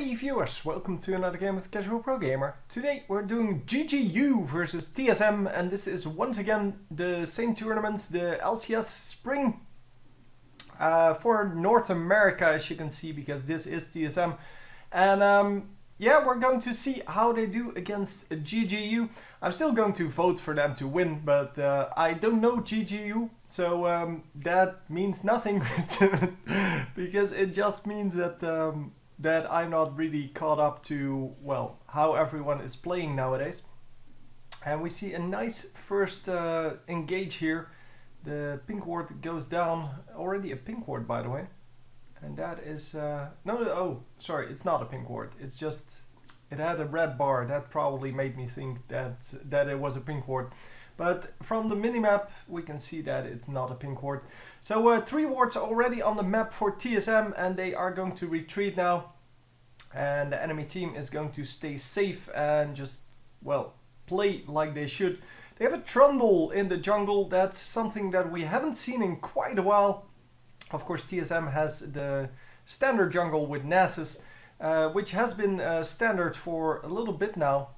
Hey viewers, welcome to another game with Casual Pro Gamer. Today we're doing GGU versus TSM, and this is once again the same tournament, the LCS Spring for North America, as you can see, because this is TSM. And yeah, we're going to see how they do against GGU. I'm still going to vote for them to win, but I don't know GGU, so that means nothing because it just means that that I'm not really caught up to, well, how everyone is playing nowadays. And we see a nice first engage here. The pink ward goes down, already a pink ward by the way. And that is, oh, sorry, it's not a pink ward. It's just, it had a red bar. That probably made me think that it was a pink ward. But from the minimap, we can see that it's not a pink ward. So 3 wards already on the map for TSM, and they are going to retreat now. And the enemy team is going to stay safe and just, well, play like they should. They have a Trundle in the jungle. That's something that we haven't seen in quite a while. Of course, TSM has the standard jungle with Nasus, which has been standard for a little bit now.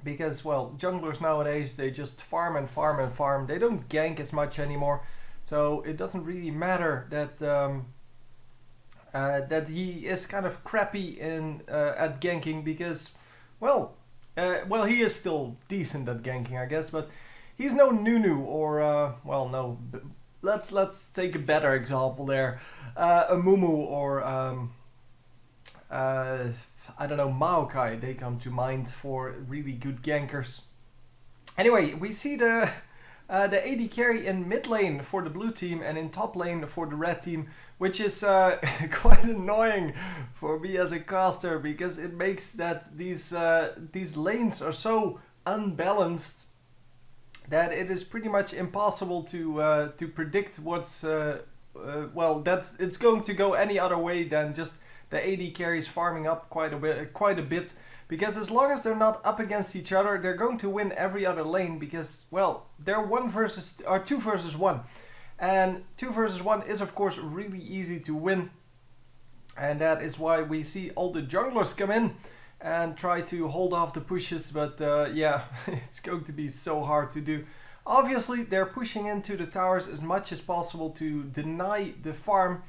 Because, well, junglers nowadays, they just farm and farm and farm. They don't gank as much anymore. So it doesn't really matter that that he is kind of crappy in at ganking, because, well, he is still decent at ganking, I guess. But he's no Nunu or, well, no. Let's take a better example there. A Mumu or I don't know, Maokai, they come to mind for really good gankers. Anyway, we see the AD carry in mid lane for the blue team and in top lane for the red team, which is quite annoying for me as a caster, because it makes that these lanes are so unbalanced that it is pretty much impossible to predict what's well, it's going to go any other way than just the AD carries farming up quite a bit, because as long as they're not up against each other, they're going to win every other lane, because, well, they're 2 versus 1, and 2 versus 1 is of course really easy to win, and that is why we see all the junglers come in and try to hold off the pushes, but yeah, it's going to be so hard to do. Obviously, they're pushing into the towers as much as possible to deny the farm,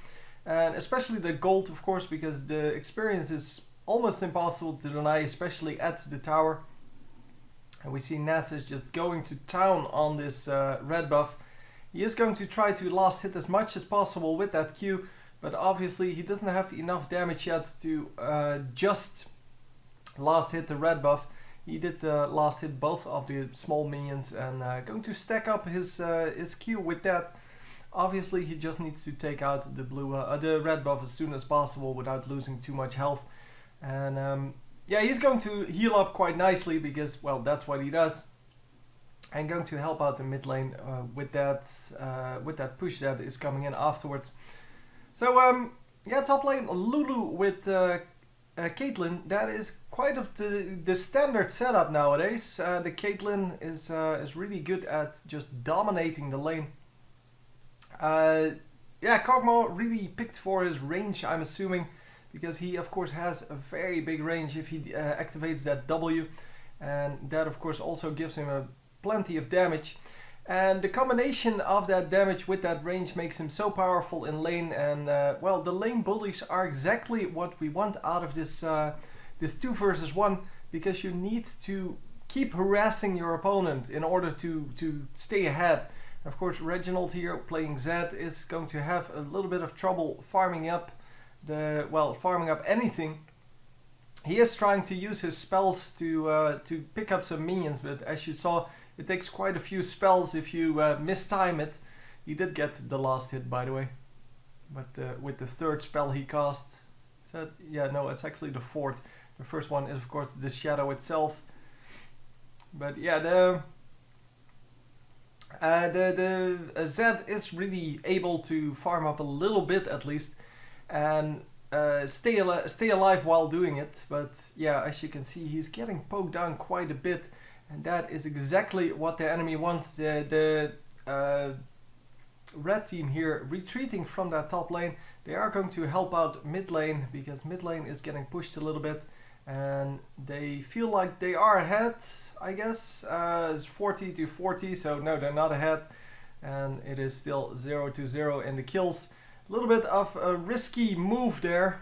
and especially the gold, of course, because the experience is almost impossible to deny, especially at the tower. And we see Nasus just going to town on this red buff. He is going to try to last hit as much as possible with that Q, but obviously he doesn't have enough damage yet to just last hit the red buff. He did last hit both of the small minions, and going to stack up his Q with that. Obviously, he just needs to take out the red buff as soon as possible without losing too much health. And yeah, he's going to heal up quite nicely because, well, that's what he does. And going to help out the mid lane with that push that is coming in afterwards. So yeah, top lane Lulu with Caitlyn. That is quite of the standard setup nowadays. The Caitlyn is really good at just dominating the lane. Yeah, Kog'Maw really picked for his range, I'm assuming, because he of course has a very big range if he activates that W, and that of course also gives him plenty of damage, and the combination of that damage with that range makes him so powerful in lane. And well, the lane bullies are exactly what we want out of this 2 versus 1, because you need to keep harassing your opponent in order to stay ahead. Of course, Reginald here playing Zed is going to have a little bit of trouble farming up anything. He is trying to use his spells to pick up some minions, but as you saw, it takes quite a few spells if you mistime it. He did get the last hit, by the way, but with the 3rd spell he cast. Is that? Yeah, no, it's actually the 4th. The first one is of course the shadow itself. But yeah, the Zed is really able to farm up a little bit at least, and stay alive while doing it. But yeah, as you can see, he's getting poked down quite a bit, and that is exactly what the enemy wants. The red team here retreating from that top lane. They are going to help out mid lane because mid lane is getting pushed a little bit. And they feel like they are ahead, I guess. It's 40 to 40, so no, they're not ahead. And it is still 0-0 in the kills. A little bit of a risky move there.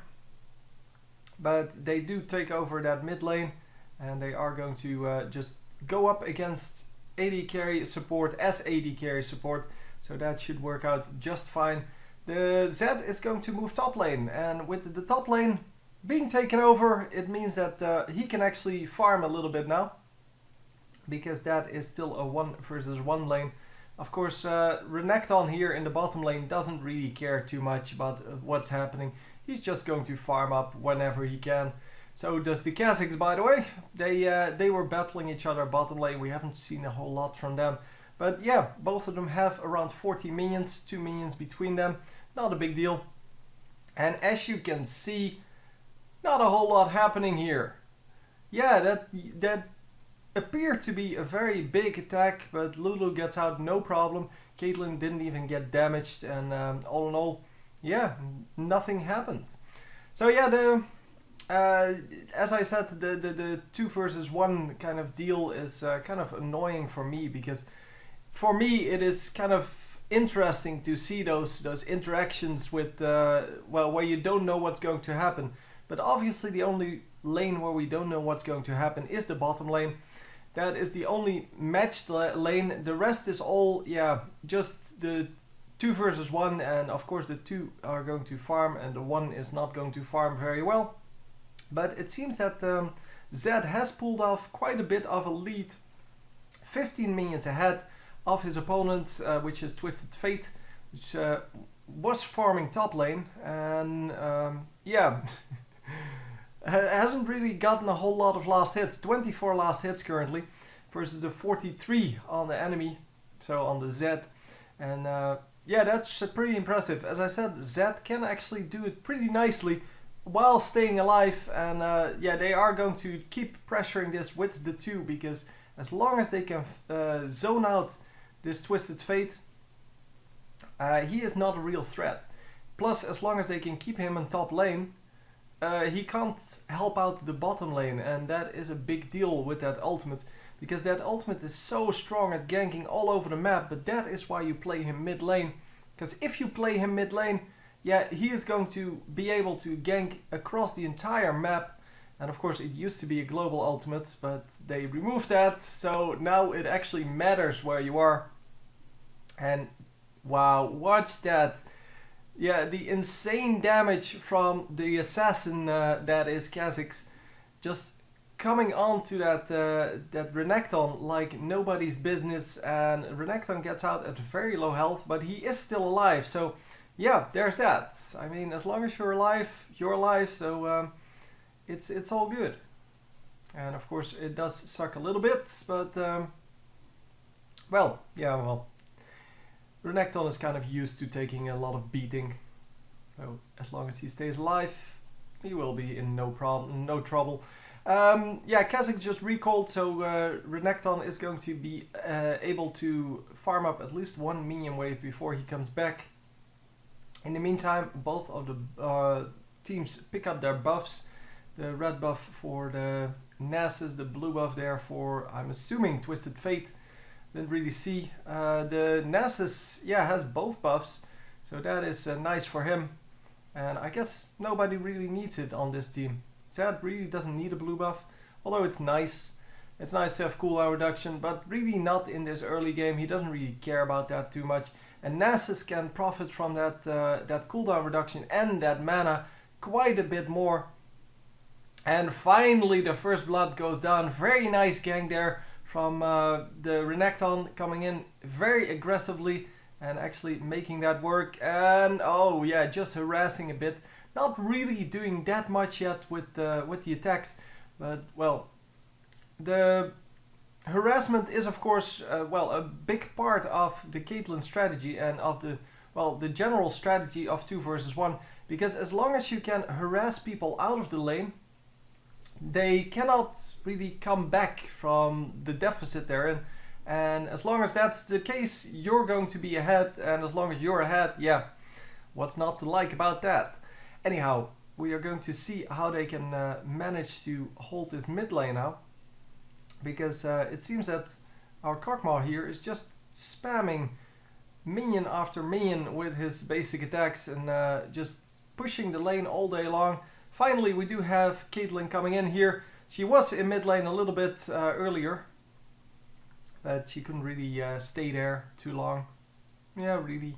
But they do take over that mid lane. And they are going to just go up against AD carry support as AD carry support. So that should work out just fine. The Zed is going to move top lane. And with the top lane being taken over, it means that he can actually farm a little bit now, because that is still a 1 versus 1 lane. Of course, Renekton here in the bottom lane doesn't really care too much about what's happening. He's just going to farm up whenever he can. So does the Kazakhs, by the way. They were battling each other bottom lane. We haven't seen a whole lot from them. But yeah, both of them have around 40 minions, 2 minions between them. Not a big deal. And as you can see, not a whole lot happening here. Yeah, that appeared to be a very big attack, but Lulu gets out no problem. Caitlyn didn't even get damaged, and all in all, yeah, nothing happened. So yeah, as I said, the 2 versus 1 kind of deal is kind of annoying for me, because for me it is kind of interesting to see those interactions with well, where you don't know what's going to happen. But obviously the only lane where we don't know what's going to happen is the bottom lane. That is the only matched lane. The rest is all, yeah, just the 2 versus 1. And of course the 2 are going to farm and the 1 is not going to farm very well. But it seems that Zed has pulled off quite a bit of a lead. 15 minions ahead of his opponent, which is Twisted Fate, which was farming top lane. And yeah... hasn't really gotten a whole lot of last hits. 24 last hits currently versus the 43 on the enemy, so on the Zed. And yeah, that's pretty impressive. As I said, Zed can actually do it pretty nicely while staying alive. And yeah, they are going to keep pressuring this with the 2, because as long as they can zone out this Twisted Fate, he is not a real threat. Plus, as long as they can keep him in top lane, he can't help out the bottom lane, and that is a big deal with that ultimate, because that ultimate is so strong at ganking all over the map. But that is why you play him mid lane, because if you play him mid lane, yeah, he is going to be able to gank across the entire map. And of course it used to be a global ultimate, but they removed that, so now it actually matters where you are. And wow, watch that. Yeah, the insane damage from the assassin that is Kazakhs, just coming on to that Renekton like nobody's business, and Renekton gets out at very low health, but he is still alive. So yeah, there's that. I mean, as long as you're alive, so it's all good. And of course it does suck a little bit, but well, yeah, well. Renekton is kind of used to taking a lot of beating, so as long as he stays alive, he will be in no trouble. Yeah, Kazakh just recalled, so Renekton is going to be able to farm up at least 1 minion wave before he comes back. In the meantime, both of the teams pick up their buffs. The red buff for the Nasus, the blue buff there for, I'm assuming, Twisted Fate. Didn't really see. The Nasus, yeah, has both buffs, so that is nice for him. And I guess nobody really needs it on this team. Zed really doesn't need a blue buff, although it's nice. It's nice to have cooldown reduction, but really not in this early game. He doesn't really care about that too much. And Nasus can profit from that cooldown reduction and that mana quite a bit more. And finally the first blood goes down. Very nice gank there from the Renekton, coming in very aggressively and actually making that work. And oh yeah, just harassing a bit. Not really doing that much yet with the attacks, but well, the harassment is of course well, a big part of the Caitlyn strategy and of the general strategy of 2 versus 1, because as long as you can harass people out of the lane, they cannot really come back from the deficit they're in. And as long as that's the case, you're going to be ahead. And as long as you're ahead, yeah, what's not to like about that? Anyhow, we are going to see how they can manage to hold this mid lane now. Because it seems that our Kog'Maw here is just spamming minion after minion with his basic attacks and just pushing the lane all day long. Finally, we do have Caitlyn coming in here. She was in mid lane a little bit earlier, but she couldn't really stay there too long. Yeah, really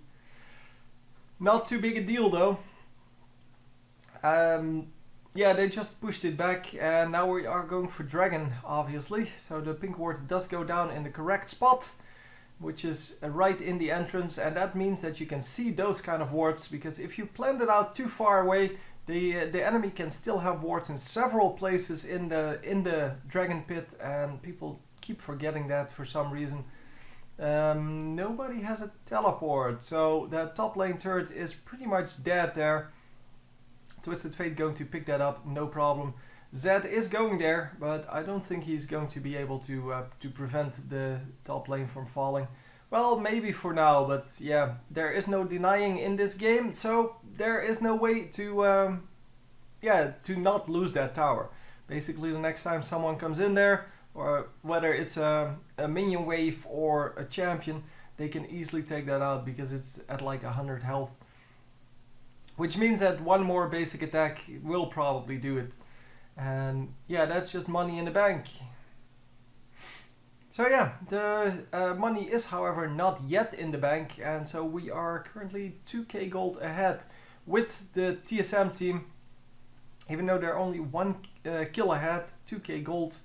not too big a deal though. Yeah, they just pushed it back, and now we are going for Dragon, obviously. So the pink ward does go down in the correct spot, which is right in the entrance, and that means that you can see those kind of wards, because if you plant it out too far away, the enemy can still have wards in several places in the Dragon pit, and people keep forgetting that for some reason. Nobody has a teleport, so that top lane turret is pretty much dead there. Twisted Fate going to pick that up, no problem. Zed is going there, but I don't think he's going to be able to prevent the top lane from falling. Well, maybe for now, but yeah, there is no denying in this game, so there is no way to to not lose that tower. Basically, the next time someone comes in there, or whether it's a minion wave or a champion, they can easily take that out because it's at like 100 health. Which means that one more basic attack will probably do it. And yeah, that's just money in the bank. So yeah, the money is however not yet in the bank. And so we are currently 2k gold ahead with the TSM team. Even though they're only 1 kill ahead, 2k gold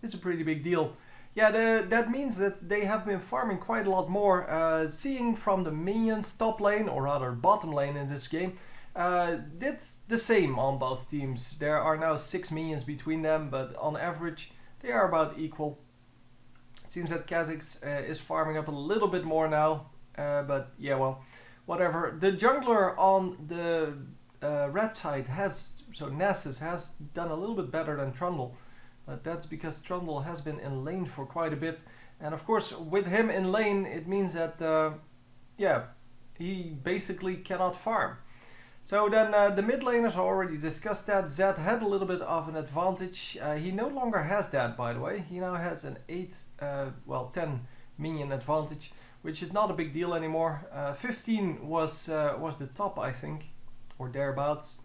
is a pretty big deal. Yeah, that means that they have been farming quite a lot more. Seeing from the minions top lane, or rather bottom lane in this game, did the same on both teams. There are now 6 minions between them, but on average they are about equal. It seems that Kha'Zix is farming up a little bit more now, but yeah, well, whatever. The jungler on the red side Nessus has done a little bit better than Trundle. But that's because Trundle has been in lane for quite a bit. And of course, with him in lane, it means that, yeah, he basically cannot farm. So then the mid laners already discussed that. Zed had a little bit of an advantage. He no longer has that, by the way. He now has an 10 minion advantage, which is not a big deal anymore. 15 was the top, I think, or thereabouts.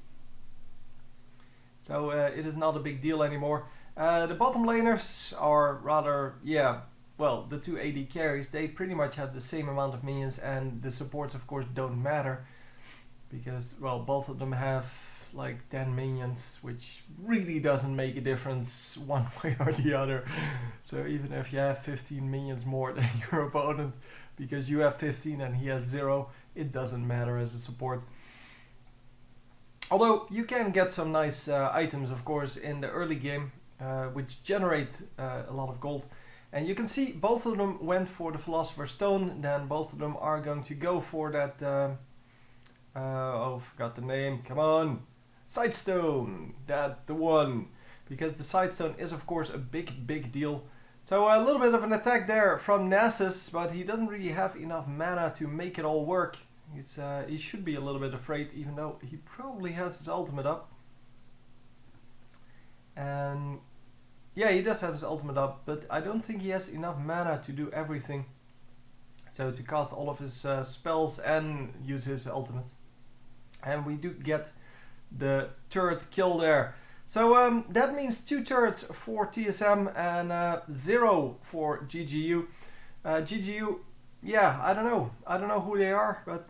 So it is not a big deal anymore. The bottom laners are rather, yeah, well, the 2 AD carries, they pretty much have the same amount of minions, and the supports of course don't matter, because, well, both of them have like 10 minions, which really doesn't make a difference one way or the other. So even if you have 15 minions more than your opponent, because you have 15 and he has 0, it doesn't matter as a support. Although you can get some nice items, of course, in the early game, which generate a lot of gold. And you can see both of them went for the Philosopher's Stone. Then both of them are going to go for that, oh, forgot the name, come on, Sightstone, that's the one. Because the Sightstone is of course a big deal. So a little bit of an attack there from Nasus, but he doesn't really have enough mana to make it all work. He should be a little bit afraid, even though he probably has his ultimate up. And yeah, he does have his ultimate up, but I don't think he has enough mana to do everything. So to cast all of his spells and use his ultimate. And we do get the turret kill there. So that means 2 turrets for TSM and 0 for GGU. GGU, yeah, I don't know who they are, but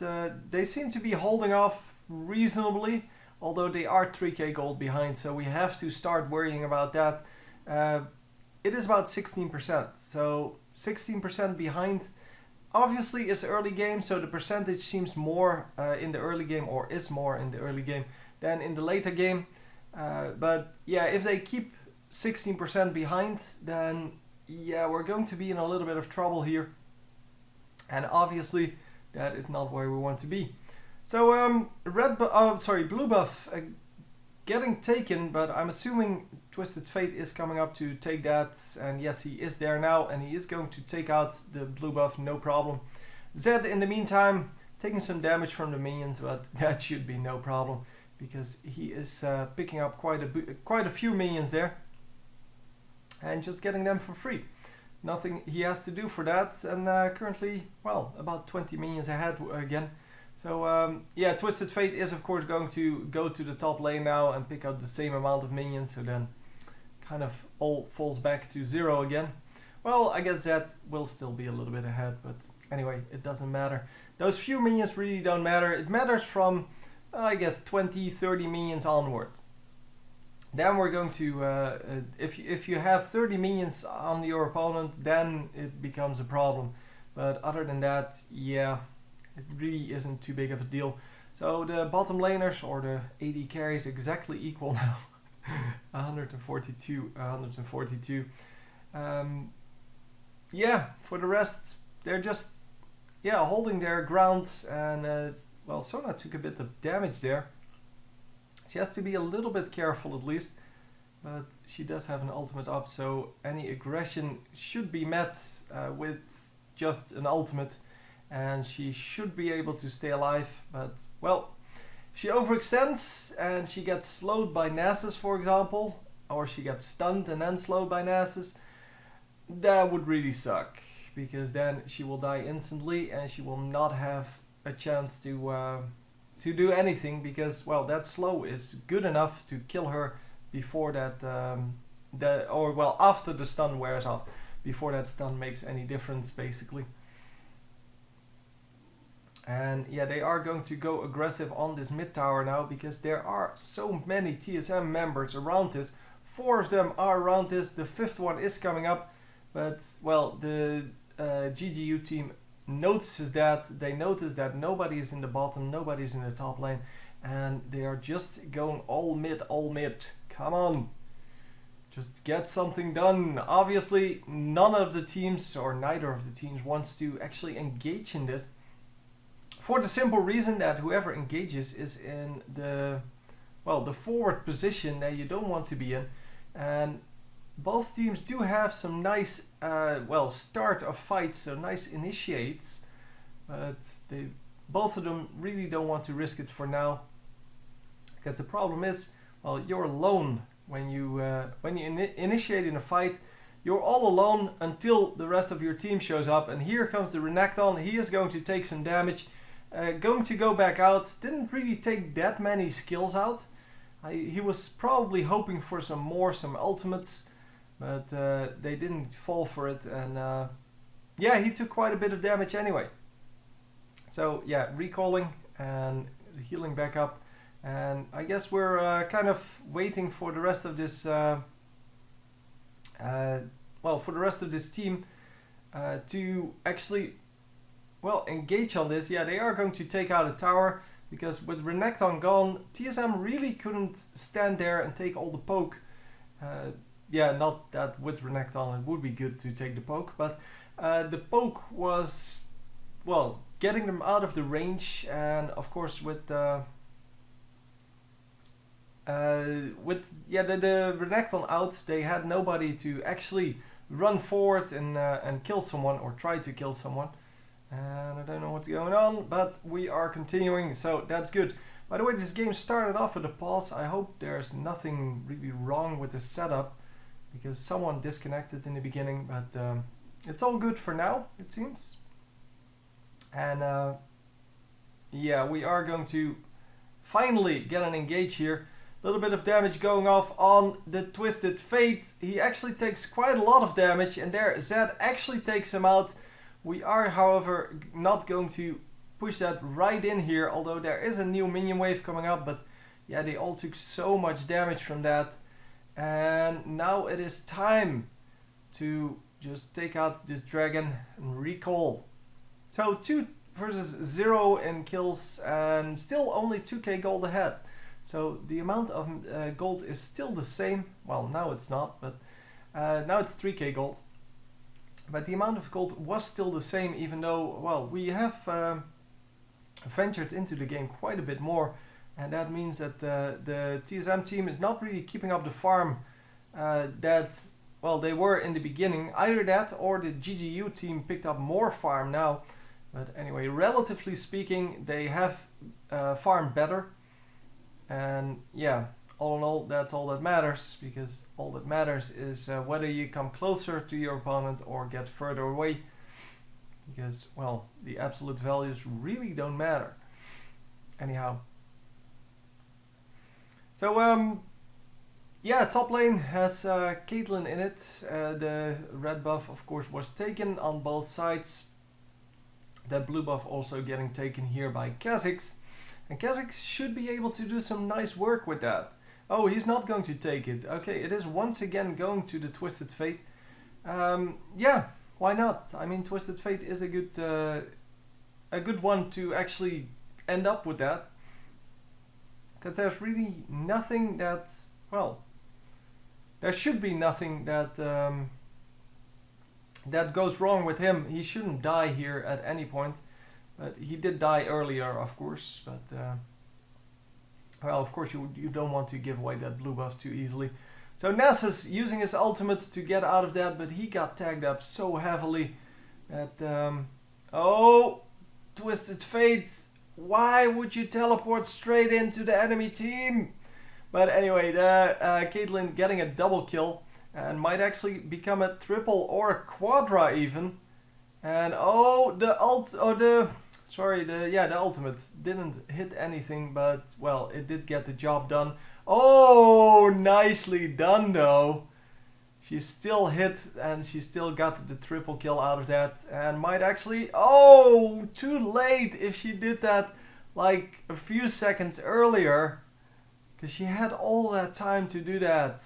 they seem to be holding off reasonably, although they are 3k gold behind, so we have to start worrying about that. It is about 16%, so 16% behind. Obviously it's early game, so the percentage seems more in the early game, or is more in the early game than in the later game. But yeah, if they keep 16% behind, then yeah, we're going to be in a little bit of trouble here. And obviously that is not where we want to be. So blue buff getting taken, but I'm assuming Twisted Fate is coming up to take that, and yes, he is there now, and he is going to take out the blue buff, no problem. Zed, in the meantime, taking some damage from the minions, but that should be no problem, because he is picking up quite a few minions there, and just getting them for free. Nothing he has to do for that, and currently, well, about 20 minions ahead again. So yeah, Twisted Fate is of course going to go to the top lane now and pick up the same amount of minions, so then kind of all falls back to 0 again. Well, I guess that will still be a little bit ahead, but anyway, it doesn't matter. Those few minions really don't matter. It matters from, I guess, 20, 30 minions onward. Then we're going to, if you have 30 minions on your opponent, then it becomes a problem. But other than that, yeah, it really isn't too big of a deal. So the bottom laners, or the AD carries, exactly equal now. 142, 142. Yeah, for the rest, they're just, yeah, holding their ground. And, well, Sona took a bit of damage there. She has to be a little bit careful at least, but she does have an ultimate up, so any aggression should be met with just an ultimate, and she should be able to stay alive. But, well, she overextends and she gets slowed by Nasus, for example, or she gets stunned and then slowed by Nasus. That would really suck, because then she will die instantly and she will not have a chance to do anything, because, well, that slow is good enough to kill her before that, after the stun wears off, before that stun makes any difference, basically. And yeah, they are going to go aggressive on this mid tower now, because there are so many TSM members around this. 4 of them are around this, the 5th one is coming up, but, well, the GGU team notices that. They notice that nobody is in the bottom, nobody is in the top lane, and they are just going all mid, all mid. Come on, just get something done. Obviously, none of the teams, or neither of the teams, wants to actually engage in this, for the simple reason that whoever engages is in the, well, the forward position that you don't want to be in. And both teams do have some nice, well, start of fights, so nice initiates, but both of them really don't want to risk it for now, because the problem is, well, you're alone when you initiate in a fight. You're all alone until the rest of your team shows up, and here comes the Renekton. He is going to take some damage, going to go back out. Didn't really take that many skills out. He was probably hoping for some ultimates, but they didn't fall for it, and yeah, he took quite a bit of damage anyway. So yeah, recalling and healing back up, and I guess we're kind of waiting for the rest of this, well, for the rest of this team to actually, well, engage on this. Yeah, they are going to take out a tower, because with Renekton gone, TSM really couldn't stand there and take all the poke. Yeah, not that with Renekton it would be good to take the poke, but the poke was, well, getting them out of the range, and of course with the Renekton out, they had nobody to actually run forward and kill someone, or try to kill someone. And I don't know what's going on, but we are continuing, so that's good. By the way, this game started off with a pause. I hope there's nothing really wrong with the setup, because someone disconnected in the beginning, but it's all good for now, it seems. And yeah, we are going to finally get an engage here. A little bit of damage going off on the Twisted Fate. He actually takes quite a lot of damage, and there Zed actually takes him out. We are, however, not going to push that right in here, although there is a new minion wave coming up, but yeah, they all took so much damage from that. And now it is time to just take out this dragon and recall. So 2 versus 0 in kills, and still only 2k gold ahead. So the amount of gold is still the same. Well, now it's not, but now it's 3k gold. But the amount of gold was still the same, even though, well, we have ventured into the game quite a bit more. And that means that the TSM team is not really keeping up the farm that, well, they were in the beginning. Either that or the GGU team picked up more farm now. But anyway, relatively speaking, they have farmed better. And yeah, all in all, that's all that matters, because all that matters is whether you come closer to your opponent or get further away. Because, well, the absolute values really don't matter. Anyhow. So, yeah, top lane has Caitlyn in it. The red buff, of course, was taken on both sides. The blue buff also getting taken here by Kha'Zix. And Kha'Zix should be able to do some nice work with that. Oh, he's not going to take it. Okay, it is once again going to the Twisted Fate. Yeah, why not? I mean, Twisted Fate is a good one to actually end up with that. Because there's really nothing that, well, there should be nothing that that goes wrong with him. He shouldn't die here at any point. But he did die earlier, of course. But, well, of course you don't want to give away that blue buff too easily. So Nasus using his ultimate to get out of that, but he got tagged up so heavily that, oh, Twisted Fate, why would you teleport straight into the enemy team? But anyway, Caitlyn getting a double kill and might actually become a triple or a quadra even. And oh, the ultimate didn't hit anything, but well, it did get the job done. Oh, nicely done though. She still hit and she still got the triple kill out of that, and might actually, oh, too late if she did that like a few seconds earlier, because she had all that time to do that.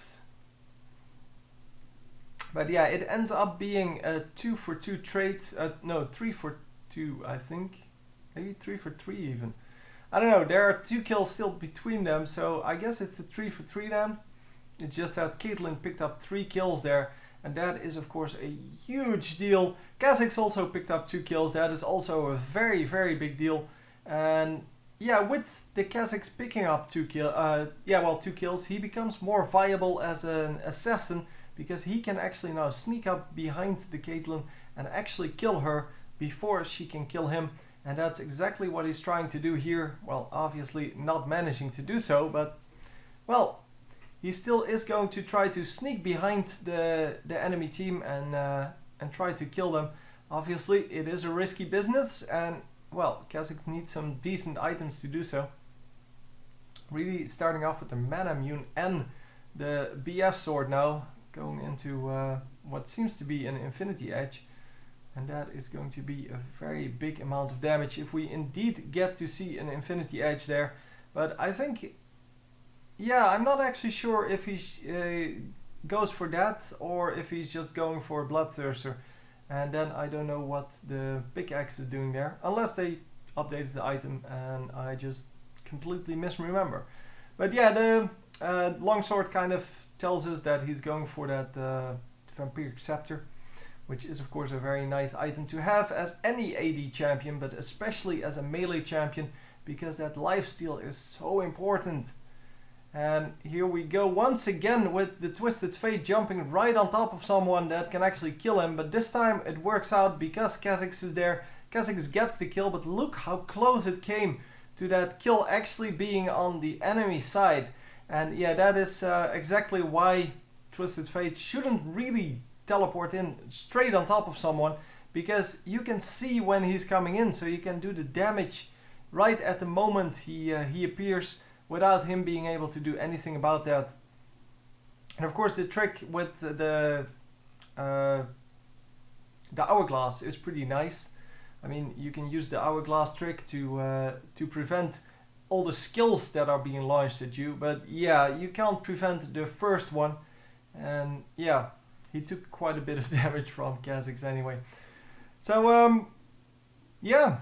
But yeah, it ends up being a 2-for-2 trade. No, 3-for-2, I think. Maybe 3-for-3 even. I don't know. There are 2 kills still between them, so I guess it's a 3-for-3 then. It's just that Caitlyn picked up 3 kills there, and that is of course a huge deal. Kha'Zix also picked up 2 kills. That is also a very, very big deal. And yeah, with the Kha'Zix picking up 2 kills, he becomes more viable as an assassin, because he can actually now sneak up behind the Caitlyn and actually kill her before she can kill him. And that's exactly what he's trying to do here. Well, obviously not managing to do so, but well, he still is going to try to sneak behind the enemy team and try to kill them. Obviously, it is a risky business, and well, Kha'Zix needs some decent items to do so. Really starting off with the Mana Mune and the BF sword now, going into what seems to be an Infinity Edge, and that is going to be a very big amount of damage if we indeed get to see an Infinity Edge there. But I think, yeah, I'm not actually sure if he goes for that or if he's just going for a Bloodthirster, and then I don't know what the pickaxe is doing there, unless they updated the item and I just completely misremember. But yeah, the longsword kind of tells us that he's going for that Vampiric Scepter, which is of course a very nice item to have as any AD champion, but especially as a melee champion, because that lifesteal is so important. And here we go once again with the Twisted Fate jumping right on top of someone that can actually kill him, but this time it works out because Kha'Zix is there. Kha'Zix gets the kill, but look how close it came to that kill actually being on the enemy side. And yeah, that is exactly why Twisted Fate shouldn't really teleport in straight on top of someone, because you can see when he's coming in, so you can do the damage right at the moment he appears without him being able to do anything about that. And of course the trick with the hourglass is pretty nice. I mean, you can use the hourglass trick to prevent all the skills that are being launched at you, but yeah, you can't prevent the first one. And yeah, he took quite a bit of damage from Kha'Zix anyway. So yeah,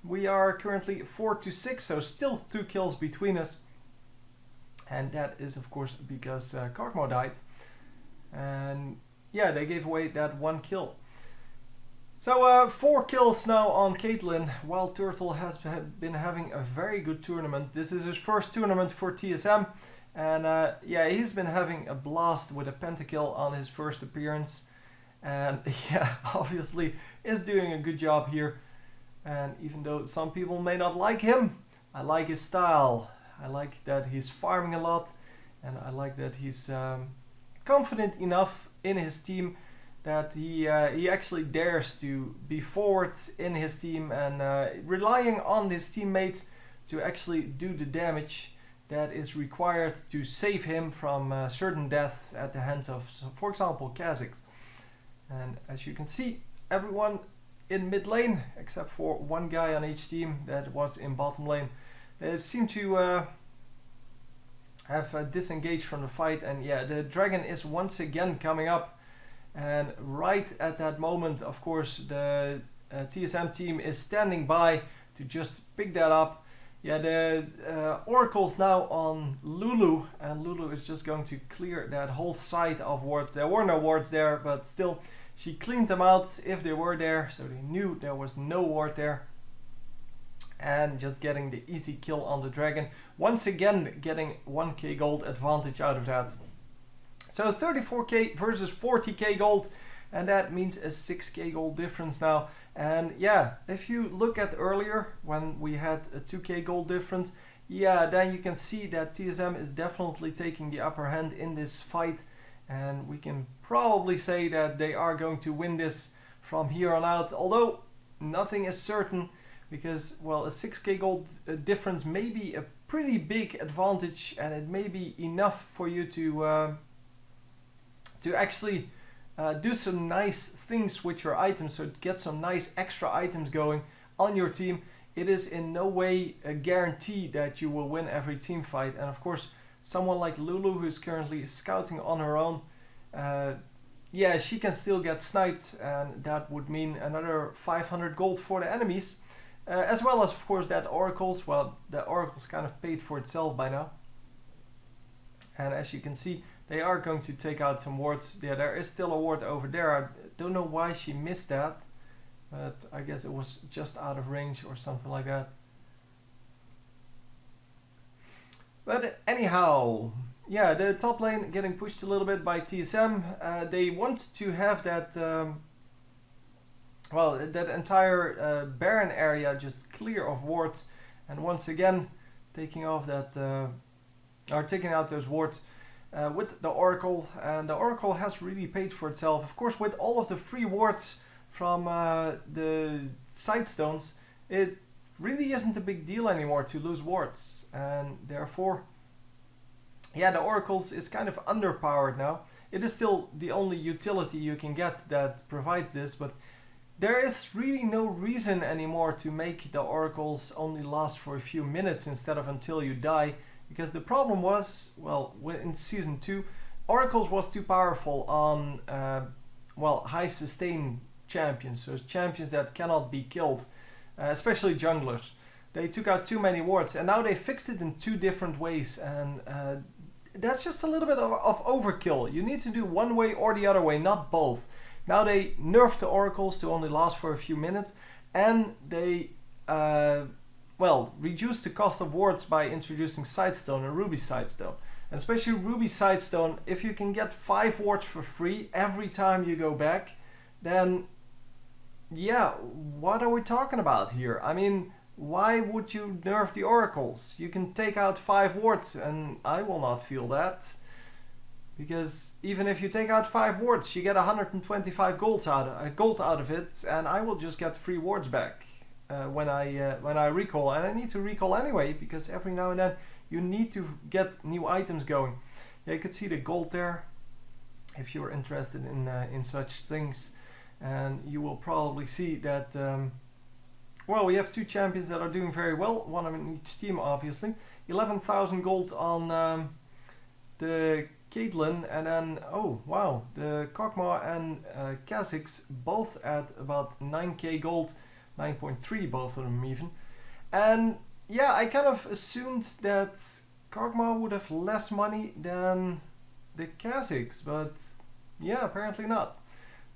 we are currently 4-6, so still 2 kills between us, and that is of course because Karkmo died, and yeah, they gave away that 1 kill. So 4 kills now on Caitlyn, while Turtle has been having a very good tournament. This is his first tournament for TSM, and yeah, he's been having a blast with a pentakill on his first appearance, and yeah, obviously is doing a good job here. And even though some people may not like him, I like his style. I like that he's farming a lot, and I like that he's confident enough in his team that he actually dares to be forward in his team and relying on his teammates to actually do the damage that is required to save him from certain death at the hands of, for example, Kha'Zix. And as you can see, everyone in mid lane, except for one guy on each team that was in bottom lane, they seem to have disengaged from the fight. And yeah, the dragon is once again coming up. And right at that moment, of course, the TSM team is standing by to just pick that up. Yeah, the Oracle's now on Lulu, and Lulu is just going to clear that whole side of wards. There were no wards there, but still, she cleaned them out if they were there, so they knew there was no ward there. And just getting the easy kill on the dragon. Once again, getting 1k gold advantage out of that. So 34k versus 40k gold, and that means a 6k gold difference now. And yeah, if you look at earlier when we had a 2k gold difference, yeah, then you can see that TSM is definitely taking the upper hand in this fight, and we can probably say that they are going to win this from here on out, although nothing is certain, because, well, a 6k gold difference may be a pretty big advantage, and it may be enough for you to actually do some nice things with your items, so get some nice extra items going on your team. It is in no way a guarantee that you will win every team fight, and of course someone like Lulu, who's currently scouting on her own, yeah, she can still get sniped, and that would mean another 500 gold for the enemies, as well as of course that Oracle's, well, the Oracle's kind of paid for itself by now. And as you can see, they are going to take out some wards. Yeah, there is still a ward over there. I don't know why she missed that, but I guess it was just out of range or something like that. But anyhow, yeah, the top lane getting pushed a little bit by TSM. They want to have that, well, that entire Baron area just clear of wards, and once again taking off that, or taking out those wards. With the Oracle, and the Oracle has really paid for itself. Of course, with all of the free wards from the side stones, it really isn't a big deal anymore to lose wards, and therefore, yeah, the Oracles is kind of underpowered now. It is still the only utility you can get that provides this, but there is really no reason anymore to make the Oracles only last for a few minutes instead of until you die. Because the problem was, well, in Season 2, Oracles was too powerful on, well, high sustain champions. So champions that cannot be killed, especially junglers. They took out too many wards, and now they fixed it in 2 different ways. And that's just a little bit of overkill. You need to do one way or the other way, not both. Now they nerfed the Oracles to only last for a few minutes, and they well, reduce the cost of wards by introducing Sidestone and Ruby Sidestone. And especially Ruby Sidestone, if you can get 5 wards for free every time you go back, then yeah, what are we talking about here? I mean, why would you nerf the Oracles? You can take out 5 wards, and I will not feel that. Because even if you take out 5 wards, you get 125 gold out of it, and I will just get 3 wards back. When I recall, and I need to recall anyway, because every now and then you need to get new items going. Yeah, you could see the gold there if you're interested in such things, and you will probably see that well, we have 2 champions that are doing very well, one in each team obviously. 11,000 gold on the Caitlyn, and then, oh wow, the Kog'Maw and Kha'Zix both at about 9k gold. 9.3, both of them even. And yeah, I kind of assumed that Kog'Maw would have less money than the Kha'Zix, but yeah, apparently not.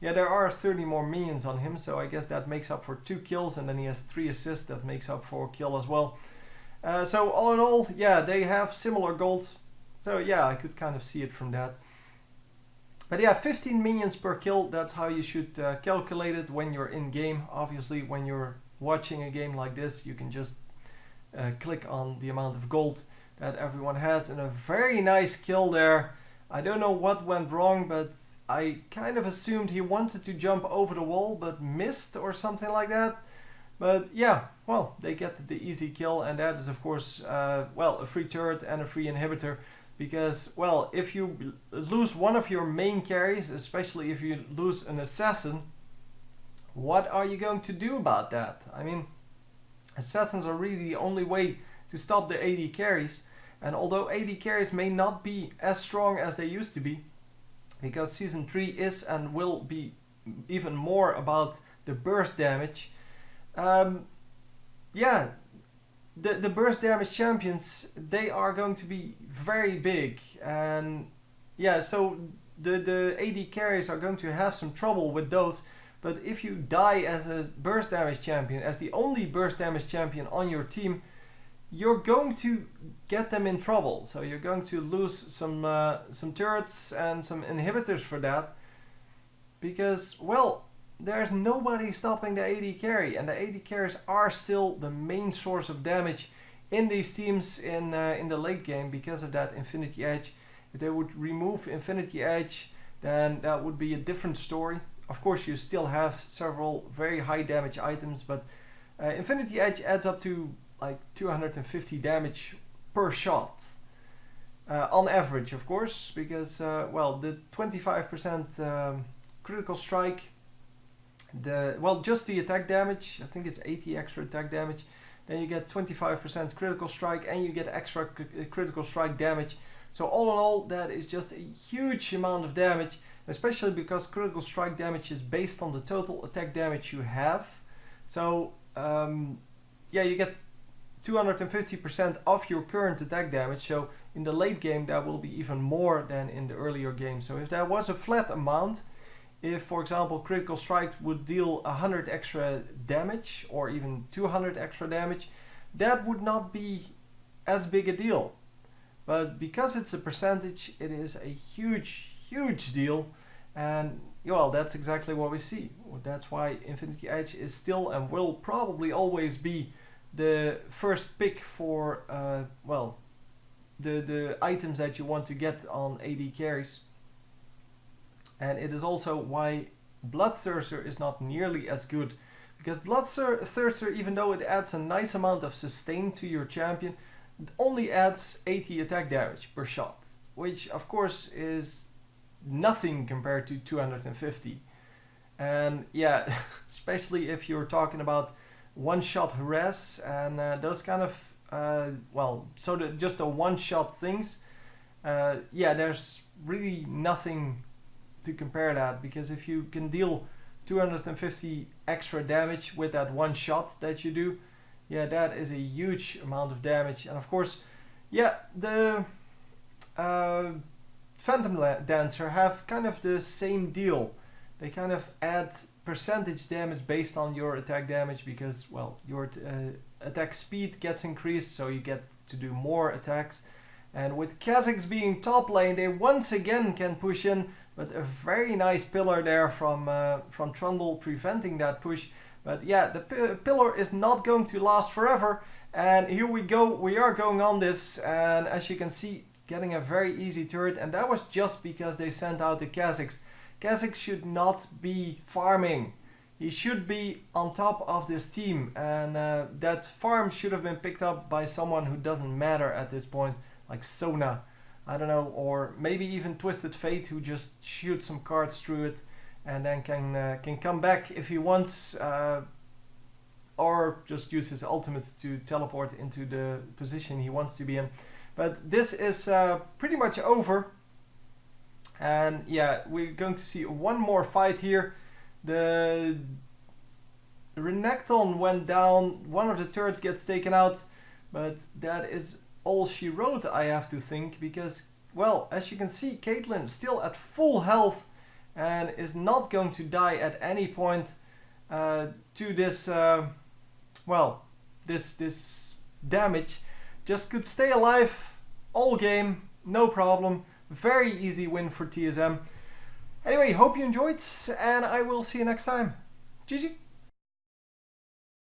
Yeah, there are 30 more minions on him, so I guess that makes up for 2 kills, and then he has 3 assists, that makes up for a kill as well. So all in all, yeah, they have similar gold. So yeah, I could kind of see it from that. But yeah, 15 minions per kill, that's how you should calculate it when you're in game. Obviously, when you're watching a game like this, you can just click on the amount of gold that everyone has. And a very nice kill there. I don't know what went wrong, but I kind of assumed he wanted to jump over the wall, but missed or something like that. But yeah, well, they get the easy kill, and that is of course, well, a free turret and a free inhibitor. Because, well, if you lose one of your main carries, especially if you lose an assassin, what are you going to do about that? I mean, assassins are really the only way to stop the AD carries. And although AD carries may not be as strong as they used to be, because Season 3 is and will be even more about the burst damage, yeah, the burst damage champions, they are going to be very big, and yeah, so the AD carries are going to have some trouble with those. But if you die as a burst damage champion, as the only burst damage champion on your team, you're going to get them in trouble. So you're going to lose some turrets and some inhibitors for that, because, well, there's nobody stopping the AD carry, and the AD carries are still the main source of damage in these teams in the late game because of that Infinity Edge. If they would remove Infinity Edge, then that would be a different story. Of course, you still have several very high damage items, but Infinity Edge adds up to like 250 damage per shot. On average, of course, because, well, the 25% critical strike, just the attack damage, I think it's 80 extra attack damage, then you get 25% critical strike and you get extra critical strike damage. So all in all, that is just a huge amount of damage, especially because critical strike damage is based on the total attack damage you have. So yeah, you get 250% of your current attack damage. So in the late game, that will be even more than in the earlier game. So if there was a flat amount, if, for example, critical strike would deal 100 extra damage or even 200 extra damage, that would not be as big a deal. But because it's a percentage, it is a huge, huge deal. And, well, that's exactly what we see. That's why Infinity Edge is still and will probably always be the first pick for, well, the items that you want to get on AD carries. And it is also why Bloodthirster is not nearly as good. Because Bloodthirster, even though it adds a nice amount of sustain to your champion, it only adds 80 attack damage per shot. Which, of course, is nothing compared to 250. And yeah, especially if you're talking about one-shot harass and those kind of, well, so just the one-shot things. Yeah, there's really nothing to compare that, because if you can deal 250 extra damage with that one shot that you do, yeah, that is a huge amount of damage. And of course, yeah, the Phantom Dancer have kind of the same deal. They kind of add percentage damage based on your attack damage, because, well, your attack speed gets increased, so you get to do more attacks. And with Kha'Zix being top lane, they once again can push in, but a very nice pillar there from Trundle preventing that push. But yeah, the pillar is not going to last forever. And here we go, we are going on this, and as you can see, getting a very easy turret. And that was just because they sent out the Kha'Zix. Kha'Zix should not be farming. He should be on top of this team. And that farm should have been picked up by someone who doesn't matter at this point, like Sona. I don't know, or maybe even Twisted Fate, who just shoots some cards through it and then can come back if he wants, or just use his ultimate to teleport into the position he wants to be in. But this is pretty much over, and yeah, we're going to see one more fight here. The Renekton went down, one of the turrets gets taken out, but that is all she wrote, I have to think, because, well, as you can see, Caitlyn still at full health, and is not going to die at any point to this, this damage. Just could stay alive all game, no problem. Very easy win for TSM. Anyway, hope you enjoyed, and I will see you next time. GG!